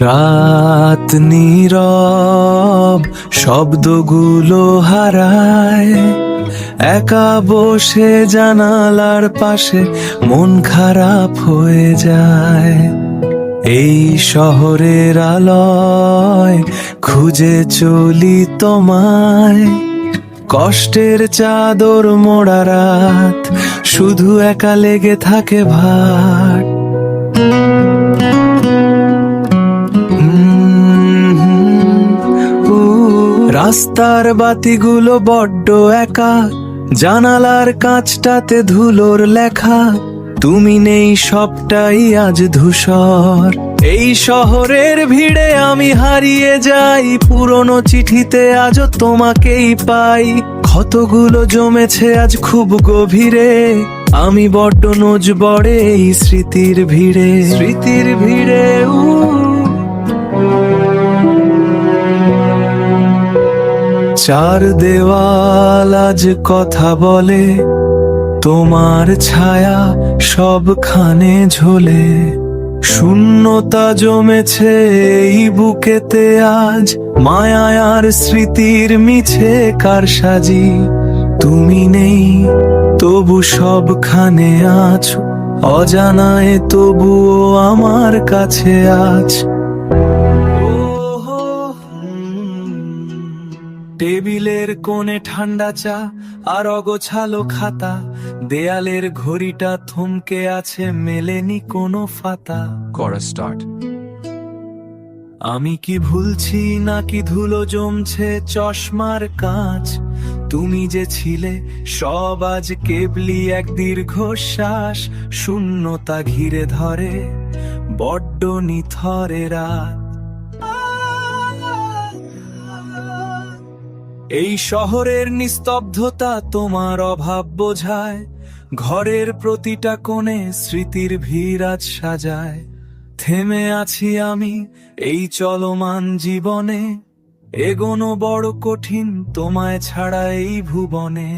রাত নীরব, শব্দগুলো হারায়, একা বসে জানালার পাশে মন খারাপ হয়ে যায়। এই শহরের আলোয় খুঁজে চলি তোমায়, কষ্টের চাদর মোড়া রাত, শুধু একা লেগে থাকে ভার। রাস্তার বাতিগুলো বড্ড একা, জানালার কাঁচটাতে ধুলোর লেখা, তুমি নেই সবটাই আজ ধূসর। এই শহরের ভিড়ে আমি হারিয়ে যাই, পুরনো চিঠিতে আজও তোমাকেই পাই। ক্ষতগুলো জমেছে আজ খুব গভীরে, আমি বড্ড নজবড়ে এই স্মৃতির ভিড়ে, স্মৃতির ভিড়ে। চার দেওয়াল আজ কথা বলে, তোমার ছায়া সবখানে ঝোলে। শূন্যতা জমেছে এই বুকেতে আজ, মায়া আর স্মৃতির মিছে কারসাজি। তুমি নেই তবু সবখানে আছো, অজানায় তবুও আমার কাছে আজ। টেবিলের কোণে ঠান্ডা চা আর অগোছালো খাতা, দেয়ালের ঘড়িটা থমকে আছে, মেলেনি কোনো ফাতা। Chorus start. আমি কি ভুলছি নাকি ধুলো জমছে চশমার কাঁচ? তুমি যে ছিলে সব আজ কেবলি এক দীর্ঘশ্বাস, শূন্যতা ঘিরে ধরে বড্ড নিথরে রাত। এই শহরের নিস্তব্ধতা তোমার অভাব বোঝায়, ঘরের প্রতিটা কোণে স্মৃতির ভিড় আজ সাজায়। থেমে আছি আমি এই চলমান জীবনে, এগোনো বড় কঠিন তোমায় ছাড়া এই ভুবনে।